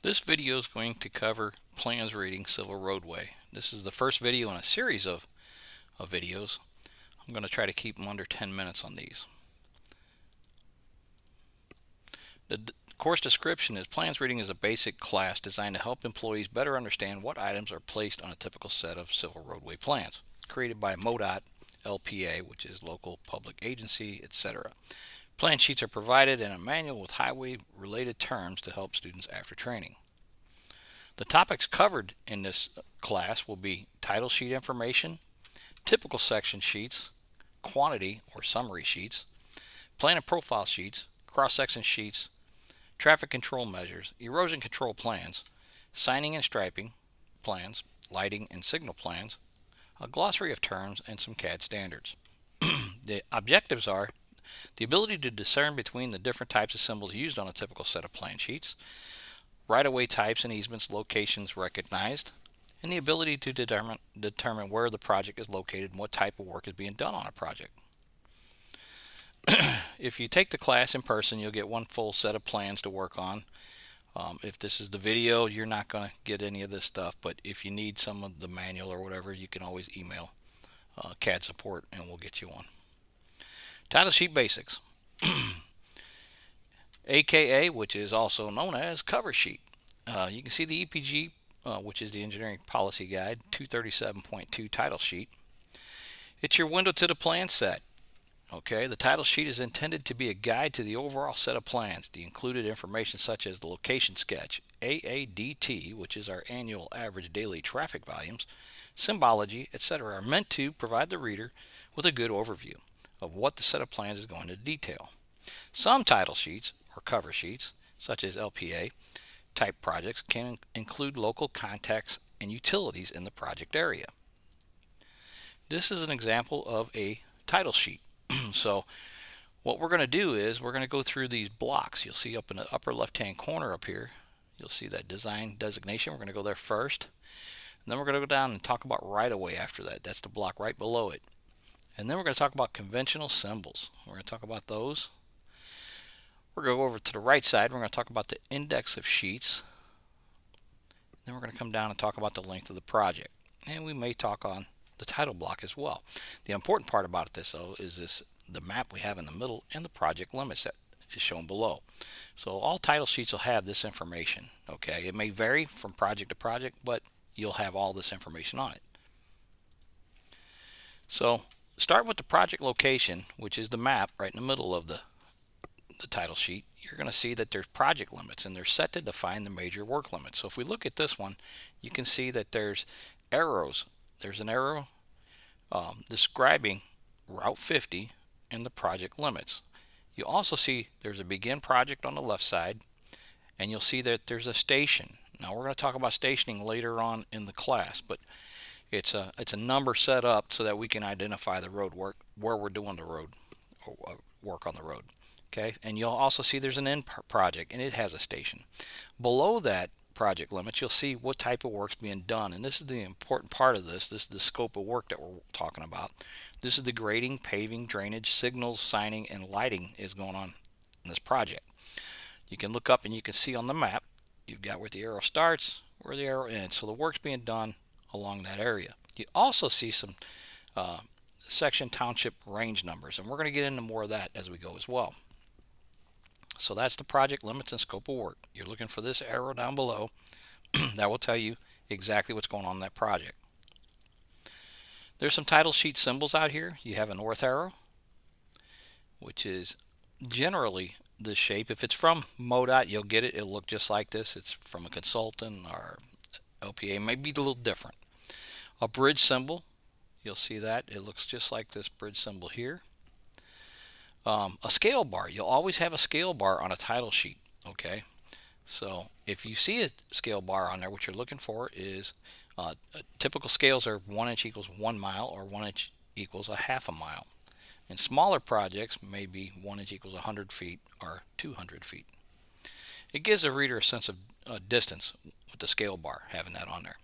This video is going to cover plans reading civil roadway. This is the first video in a series of videos. I'm going to try to keep them under 10 minutes on these. The course description is plans reading is a basic class designed to help employees better understand what items are placed on a typical set of civil roadway plans, created by MoDOT, LPA, which is local public agency, etc. Plan sheets are provided in a manual with highway-related terms to help students after training. The topics covered in this class will be title sheet information, typical section sheets, quantity or summary sheets, plan and profile sheets, cross-section sheets, traffic control measures, erosion control plans, signing and striping plans, lighting and signal plans, a glossary of terms, and some CAD standards. The objectives are the ability to discern between the different types of symbols used on a typical set of plan sheets, right-of-way types and easements locations recognized, and the ability to determine where the project is located and what type of work is being done on a project. If you take the class in person, you'll get one full set of plans to work on. If this is the video, you're not going to get any of this stuff, but if you need some of the manual or whatever, you can always email CAD support and we'll get you one. Title sheet basics. AKA, which is also known as cover sheet. You can see the EPG, which is the Engineering Policy Guide 237.2 title sheet. It's your window to the plan set. Okay, the title sheet is intended to be a guide to the overall set of plans. The included information such as the location sketch, AADT, which is our annual average daily traffic volumes, symbology, etc., are meant to provide the reader with a good overview of what the set of plans is going to detail. Some title sheets or cover sheets, such as LPA type projects, can include local contacts and utilities in the project area. This is an example of a title sheet. So what we're going to do is we're going to go through these blocks. You'll see up in the upper left hand corner up here, you'll see that design designation. We're going to go there first, and then we're going to go down and talk about right-of-way after that. That's the block right below it. And then we're going to talk about conventional symbols. We're going to talk about those. We're going to go over to the right side. We're going to talk about the index of sheets. Then we're going to come down and talk about the length of the project. And we may talk on the title block as well. The important part about this, though, is the map we have in the middle and the project limits that is shown below. So all title sheets will have this information. Okay, it may vary from project to project, but you'll have all this information on it. So start with the project location, which is the map right in the middle of the title sheet. You're going to see that there's project limits, and they're set to define the major work limits. So if we look at this one, you can see that there's arrows. There's an arrow describing Route 50 and the project limits. You also see there's a begin project on the left side, and you'll see that there's a station. Now we're going to talk about stationing later on in the class, but it's a number set up so that we can identify the road work where we're doing the road or work on the road. Okay, and you'll also see there's an end project, and it has a station. Below that project limits, you'll see what type of work's being done, and this is the important part of this. This is the scope of work that we're talking about. This is the grading, paving, drainage, signals, signing, and lighting is going on in this project. You can look up and you can see on the map, you've got where the arrow starts, where the arrow ends. So the work's being done along that area. You also see some section township range numbers, and we're going to get into more of that as we go as well. So that's the project limits and scope of work. You're looking for this arrow down below. That will tell you exactly what's going on in that project. There's some title sheet symbols out here. You have a north arrow, which is generally this shape. If it's from MoDOT, you'll get it. It'll look just like this. It's from a consultant or LPA. It may be a little different. A bridge symbol, you'll see that. It looks just like this bridge symbol here. A scale bar. You'll always have a scale bar on a title sheet. Okay, so if you see a scale bar on there, what you're looking for is typical scales are 1 inch equals 1 mile, or 1 inch equals a half a mile. And smaller projects may be 1 inch equals 100 feet or 200 feet. It gives the reader a sense of distance with the scale bar, having that on there.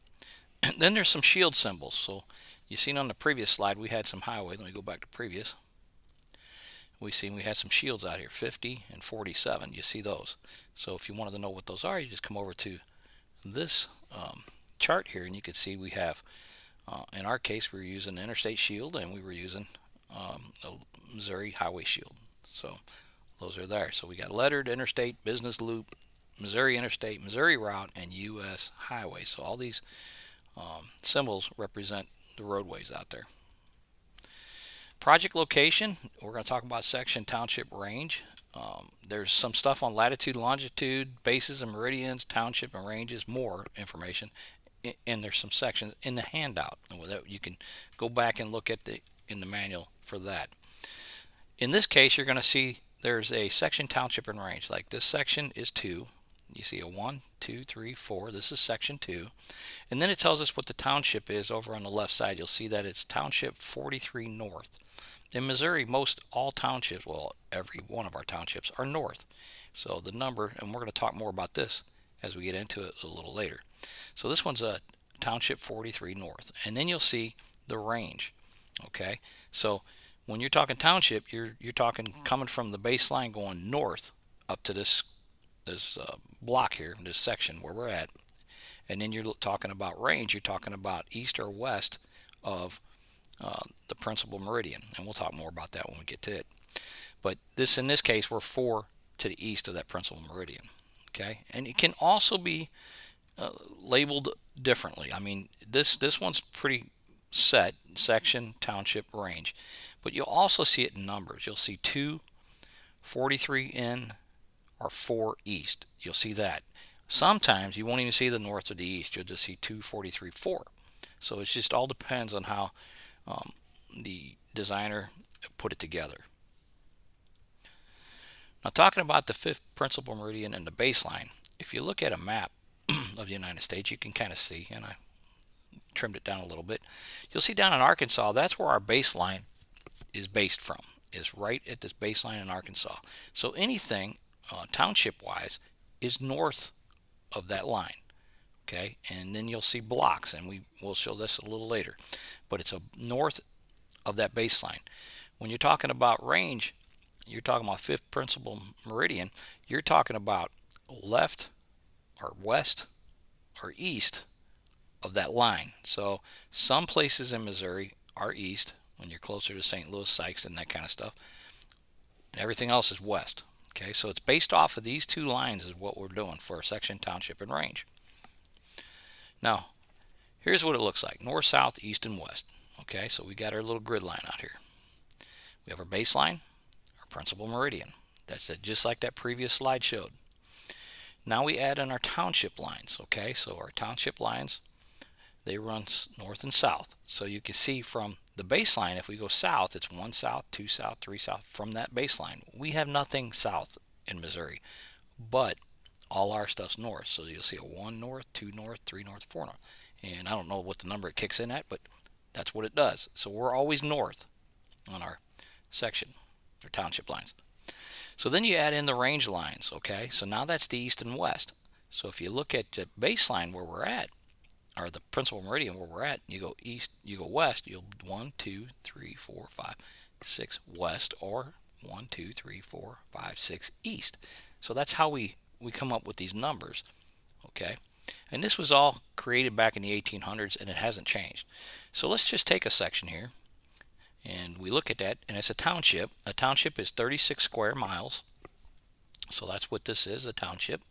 And then there's some shield symbols. So you've seen on the previous slide we had some highway. Let me go back to previous. we had some shields out here, 50 and 47. You see those. So if you wanted to know what those are, you just come over to this chart here, and you can see we have, in our case, we were using the interstate shield, and we were using a Missouri highway shield. So those are there. So we got lettered, interstate, business loop, Missouri interstate, Missouri route, and U.S. highway. So all these symbols represent the roadways out there. Project location, we're going to talk about section, township, range. There's some stuff on latitude, longitude, bases and meridians, township and ranges, more information. And there's some sections in the handout. And with that, you can go back and look at in the manual for that. In this case, you're going to see there's a section, township, and range. Like this section is 2. You see a 1, 2, 3, 4. This is section 2. And then it tells us what the township is over on the left side. You'll see that it's township 43 north. In Missouri, most all townships, well, every one of our townships are north. So the number, and we're going to talk more about this as we get into it a little later. So this one's a township 43 north. And then you'll see the range. Okay, so when you're talking township, you're talking coming from the baseline going north up to this block here, this section where we're at. And then you're talking about range, you're talking about east or west of the principal meridian, and we'll talk more about that when we get to it. But in this case, we're 4 to the east of that principal meridian. Okay, and it can also be labeled differently. I mean, this one's pretty set, section, township, range, but you'll also see it in numbers. You'll see 2, 43 in, or 4 east. You'll see that. Sometimes you won't even see the north or the east. You'll just see 2, 43, 4. So it just all depends on how the designer put it together. Now, talking about the 5th principal meridian and the baseline, if you look at a map of the United States, you can kind of see, and I trimmed it down a little bit, you'll see down in Arkansas, that's where our baseline is based from, is right at this baseline in Arkansas. So anything township wise is north of that line. Okay, and then you'll see blocks, and we'll show this a little later, but it's a north of that baseline. When you're talking about range, you're talking about 5th principal meridian, you're talking about left or west or east of that line. So some places in Missouri are east when you're closer to St. Louis, Sikeston, that kind of stuff. And everything else is west. Okay, so it's based off of these 2 lines is what we're doing for a section, township, and range. Now, here's what it looks like: north, south, east, and west. Okay, so we got our little grid line out here. We have our baseline, our principal meridian. That's it, just like that previous slide showed. Now we add in our township lines. Okay, so our township lines, they run north and south. So you can see from the baseline, if we go south, it's 1 south, 2 south, 3 south from that baseline. We have nothing south in Missouri, but all our stuff's north. So you'll see a 1 north, 2 north, 3 north, 4 north. And I don't know what the number it kicks in at, but that's what it does. So we're always north on our section, or township lines. So then you add in the range lines. Okay, so now that's the east and west. So if you look at the baseline where we're at, or the principal meridian where we're at, you go east, you go west, you'll 1, 2, 3, 4, 5, 6 west, or 1, 2, 3, 4, 5, 6 east. So that's how we come up with these numbers. Okay, and this was all created back in the 1800s, and it hasn't changed. So let's just take a section here, and we look at that, and it's a township. A township is 36 square miles. So that's what this is, a township.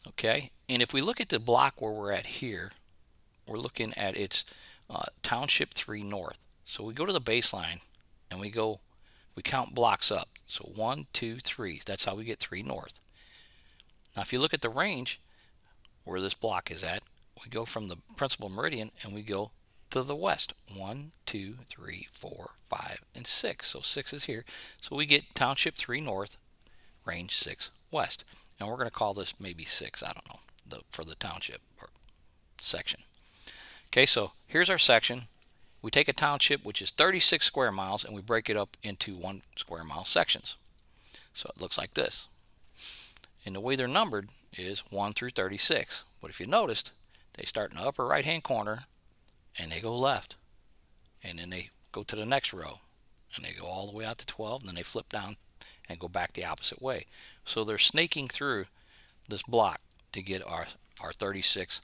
Okay, and if we look at the block where we're at here, we're looking at its township 3 north. So we go to the baseline, and we count blocks up. So 1, 2, 3. That's how we get 3 north. Now, if you look at the range where this block is at, we go from the principal meridian and we go to the west. 1, 2, 3, 4, 5, and 6. So 6 is here. So we get township 3 north, range 6 west. And we're going to call this maybe 6, I don't know, for the township or section. Okay, so here's our section. We take a township, which is 36 square miles, and we break it up into 1 square mile sections. So it looks like this. And the way they're numbered is 1 through 36. But if you noticed, they start in the upper right hand corner and they go left. And then they go to the next row and they go all the way out to 12, and then they flip down and go back the opposite way. So they're snaking through this block to get our 36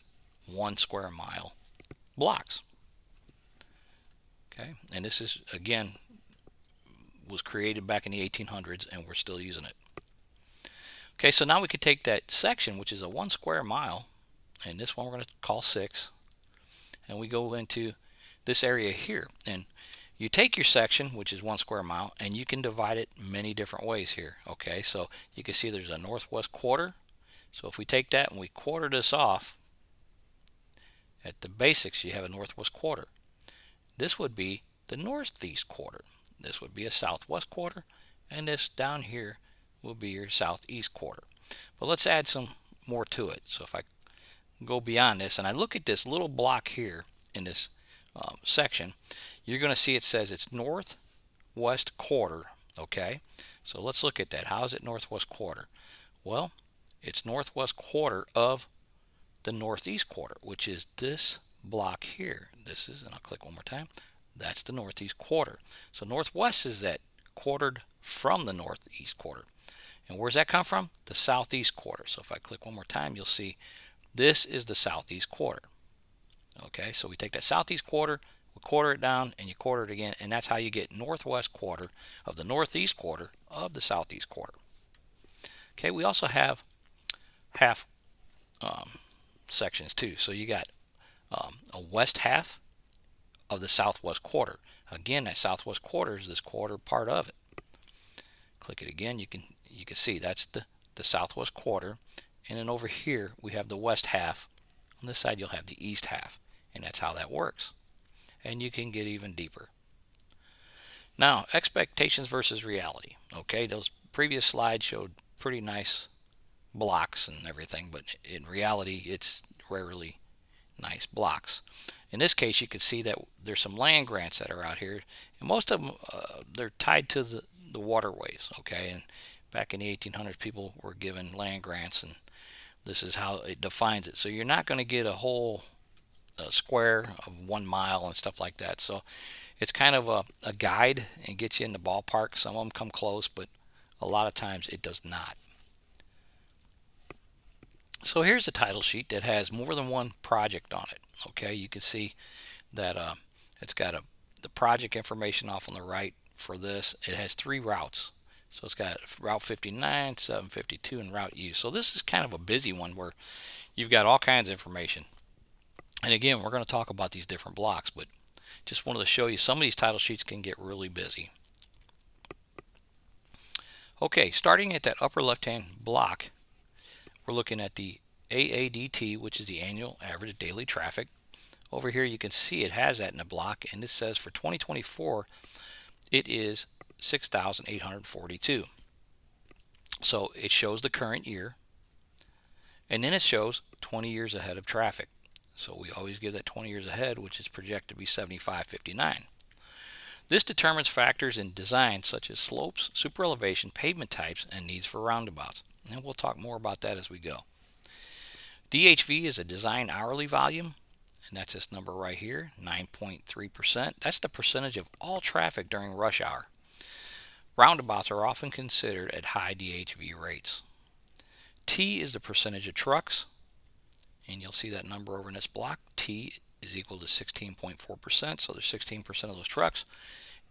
1 square mile blocks. Okay, and this is, again, was created back in the 1800s, and we're still using it. Okay, so now we could take that section, which is a 1 square mile, and this one we're going to call 6, and we go into this area here, and you take your section, which is 1 square mile, and you can divide it many different ways here. Okay, so you can see there's a northwest quarter. So if we take that and we quarter this off, at the basics you have a northwest quarter. This would be the northeast quarter. This would be a southwest quarter, and this down here will be your southeast quarter. But let's add some more to it. So if I go beyond this and I look at this little block here in this section, you're going to see it says it's northwest quarter. Okay, so let's look at that. How is it northwest quarter? Well, it's northwest quarter of the northeast quarter, which is this block here. This is, and I'll click one more time, that's the northeast quarter. So northwest is that quartered from the northeast quarter. And where's that come from? The southeast quarter. So if I click one more time, you'll see this is the southeast quarter. Okay, so we take that southeast quarter, we quarter it down, and you quarter it again, and that's how you get northwest quarter of the northeast quarter of the southeast quarter. Okay, we also have half sections too. So you got a west half of the southwest quarter. Again, that southwest quarter is this quarter part of it. Click it again, you can see that's the southwest quarter, and then over here we have the west half. On this side you'll have the east half, and that's how that works. And you can get even deeper. Now, expectations versus reality. Okay, those previous slides showed pretty nice blocks and everything, but in reality it's rarely nice blocks. In this case, you can see that there's some land grants that are out here, and most of them they're tied to the waterways. Okay, and back in the 1800s people were given land grants, and this is how it defines it. So you're not going to get a whole square of 1 mile and stuff like that. So it's kind of a guide and gets you in the ballpark. Some of them come close, but a lot of times it does not. So here's a title sheet that has more than one project on it. Okay, you can see that it's got the project information off on the right for this. It has 3 routes. So it's got Route 59, 752, and Route U. So this is kind of a busy one where you've got all kinds of information. And again, we're going to talk about these different blocks, but just wanted to show you some of these title sheets can get really busy. Okay, starting at that upper left-hand block, we're looking at the AADT, which is the annual average daily traffic. Over here you can see it has that in the block, and it says for 2024 it is 6,842. So it shows the current year, and then it shows 20 years ahead of traffic. So we always give that 20 years ahead, which is projected to be 7559. This determines factors in design such as slopes, super elevation, pavement types, and needs for roundabouts. And we'll talk more about that as we go. DHV is a design hourly volume, and that's this number right here, 9.3%. That's the percentage of all traffic during rush hour. Roundabouts are often considered at high DHV rates. T is the percentage of trucks, and you'll see that number over in this block. T is equal to 16.4%, so there's 16% of those trucks,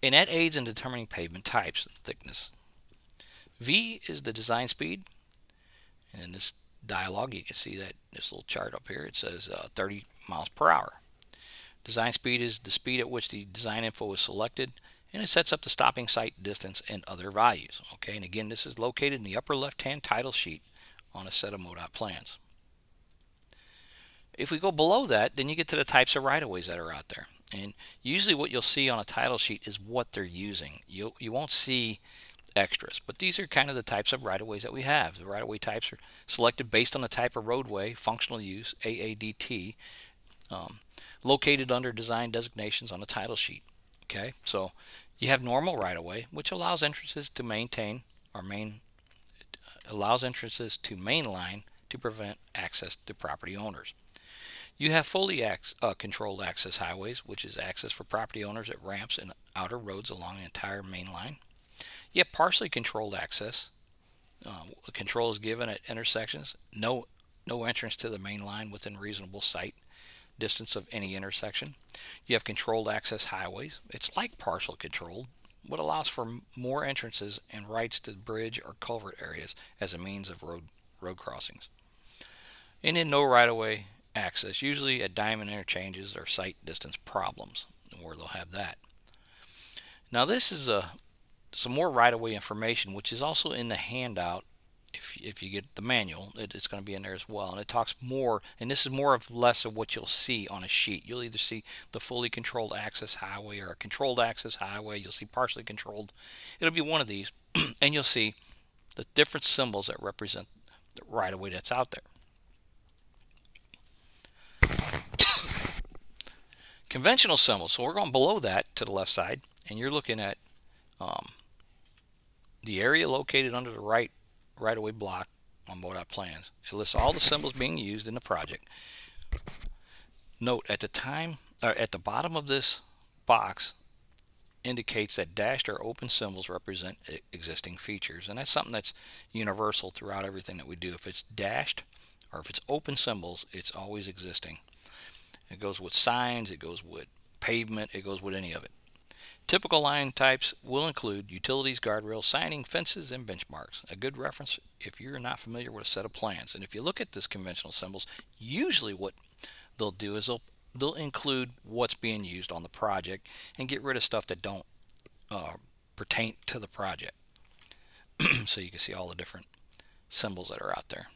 and that aids in determining pavement types and thickness. V is the design speed, and in this dialog you can see that this little chart up here, it says 30 miles per hour. Design speed is the speed at which the design info is selected, and it sets up the stopping site distance and other values. Okay, and again, this is located in the upper left-hand title sheet on a set of MoDOT plans. If we go below that, then you get to the types of right-of-ways that are out there. And usually what you'll see on a title sheet is what they're using. You won't see extras, but these are kind of the types of right-of-ways that we have. The right-of-way types are selected based on the type of roadway, functional use, AADT, located under design designations on the title sheet. Okay, so you have normal right-of-way, which allows entrances to maintain or allows entrances to mainline to prevent access to property owners. You have fully controlled access highways, which is access for property owners at ramps and outer roads along the entire main line. You have partially controlled access. Control is given at intersections. No entrance to the main line within reasonable sight distance of any intersection. You have controlled access highways. It's like partial controlled, but allows for more entrances and rights to bridge or culvert areas as a means of road crossings. And then no right-of-way access, usually at diamond interchanges or sight distance problems, where they'll have that. Now this is some more right-of-way information, which is also in the handout. If you get the manual, it's going to be in there as well, and it talks more, and this is more of less of what you'll see on a sheet. You'll either see the fully controlled access highway or a controlled access highway. You'll see partially controlled. It'll be one of these, and you'll see the different symbols that represent the right-of-way that's out there. Conventional symbols. So we're going below that to the left side, and you're looking at the area located under the right-of-way block on MoDOT plans. It lists all the symbols being used in the project. Note at the bottom of this box indicates that dashed or open symbols represent existing features, and that's something that's universal throughout everything that we do. If it's dashed or if it's open symbols, it's always existing. It goes with signs, it goes with pavement, it goes with any of it. Typical line types will include utilities, guardrails, signing, fences, and benchmarks. A good reference if you're not familiar with a set of plans. And if you look at this conventional symbols, usually what they'll do is they'll include what's being used on the project and get rid of stuff that don't pertain to the project. So you can see all the different symbols that are out there.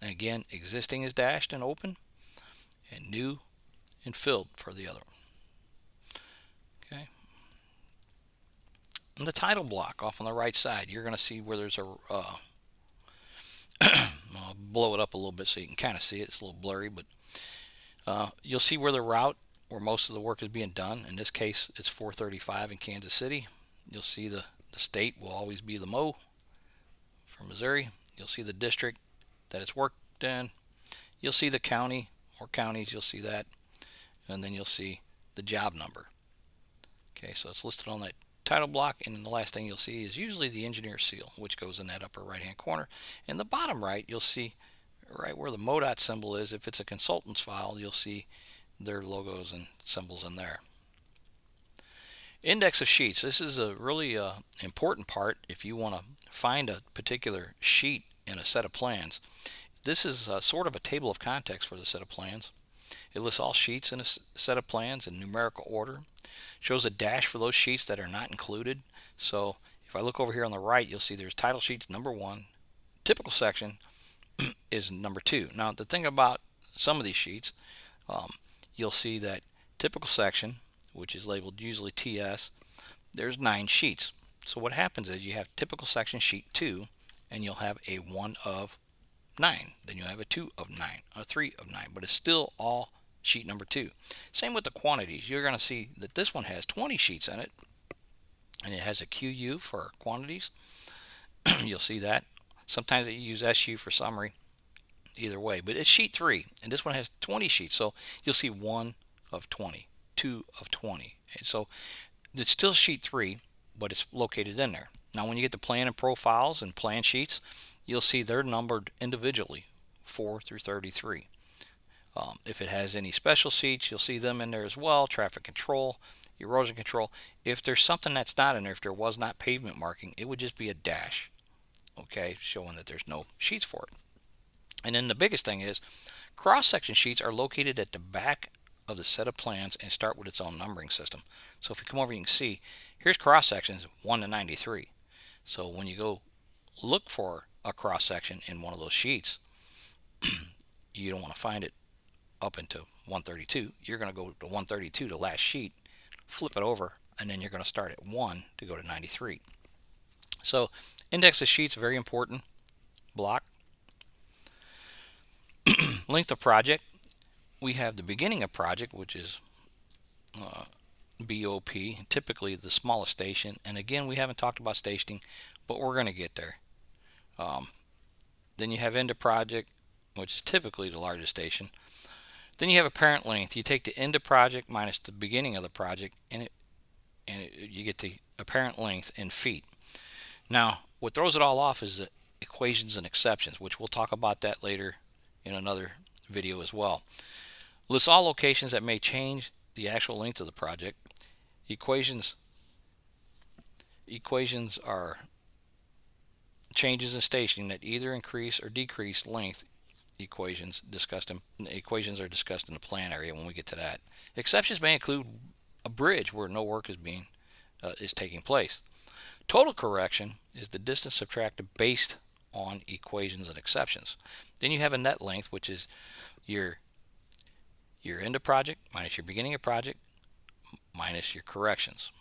And again, existing is dashed and open, and new and filled for the other one. Okay. In the title block off on the right side, you're going to see where there's a I'll blow it up a little bit so you can kind of see it. It's a little blurry, but you'll see where the route where most of the work is being done. In this case, it's 435 in Kansas City. You'll see the state will always be the MO for Missouri. You'll see the district that it's worked in. You'll see the county or counties, you'll see that, and then you'll see the job number. Okay, so it's listed on that title block, and then the last thing you'll see is usually the engineer seal, which goes in that upper right hand corner. In the bottom right, you'll see right where the MoDOT symbol is. If it's a consultant's file, you'll see their logos and symbols in there. Index of sheets. This is a really important part if you want to find a particular sheet in a set of plans. This is sort of a table of contents for the set of plans. It lists all sheets in a set of plans in numerical order. Shows a dash for those sheets that are not included. So if I look over here on the right, you'll see there's title sheets number 1. Typical section is number 2. Now the thing about some of these sheets, you'll see that typical section, which is labeled usually TS, there's 9 sheets. So what happens is you have typical section sheet 2, and you'll have a 1 of 9. Then you'll have a 2 of 9, a 3 of 9, but it's still all sheet number 2. Same with the quantities. You're going to see that this one has 20 sheets in it, and it has a QU for quantities. You'll see that. Sometimes you use SU for summary. Either way, but it's sheet 3, and this one has 20 sheets, so you'll see 1 of 20, 2 of 20. And so it's still sheet 3, but it's located in there. Now when you get the plan and profiles and plan sheets, you'll see they're numbered individually, 4 through 33. If it has any special sheets, you'll see them in there as well. Traffic control, erosion control. If there's something that's not in there, if there was not pavement marking, it would just be a dash, okay, showing that there's no sheets for it. And then the biggest thing is cross-section sheets are located at the back of the set of plans and start with its own numbering system. So if you come over, you can see here's cross-sections 1 to 93. So when you go look for a cross-section in one of those sheets, you don't want to find it up into 132. You're going to go to 132, the last sheet, flip it over, and then you're going to start at 1 to go to 93. So index of sheets, very important block. Length of project. We have the beginning of project, which is BOP, typically the smallest station. And again, we haven't talked about stationing, but we're going to get there. Then you have end of project, which is typically the largest station. Then you have apparent length. You take the end of project minus the beginning of the project, and you get the apparent length in feet. Now, what throws it all off is the equations and exceptions, which we'll talk about that later in another video as well. Lists all locations that may change the actual length of the project. Equations are changes in stationing that either increase or decrease length. Equations are discussed in the plan area when we get to that. Exceptions may include a bridge where no work is taking place. Total correction is the distance subtracted based on equations and exceptions. Then you have a net length, which is your end of project minus your beginning of project minus your corrections.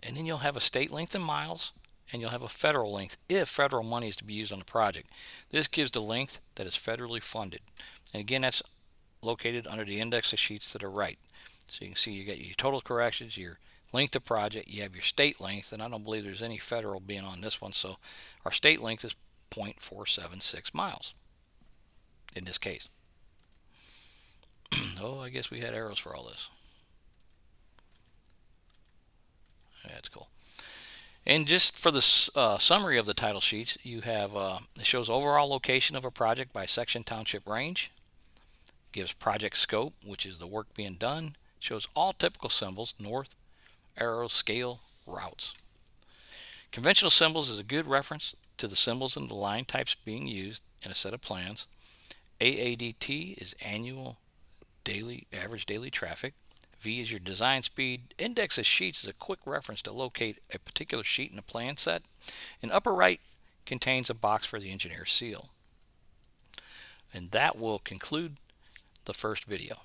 And then you'll have a state length in miles, and you'll have a federal length if federal money is to be used on the project. This gives the length that is federally funded. And again, that's located under the index of sheets to the right. So you can see you got your total corrections, your length of project, you have your state length, and I don't believe there's any federal being on this one, so our state length is 0.476 miles in this case. Oh, I guess we had arrows for all this. That's cool. And just for the summary of the title sheets, you have it shows overall location of a project by section, township, range. Gives project scope, which is the work being done. Shows all typical symbols: north, arrows, scale, routes. Conventional symbols is a good reference to the symbols and the line types being used in a set of plans. AADT is average daily traffic. V is your design speed. Index of sheets is a quick reference to locate a particular sheet in a plan set. And upper right contains a box for the engineer's seal. And that will conclude the first video.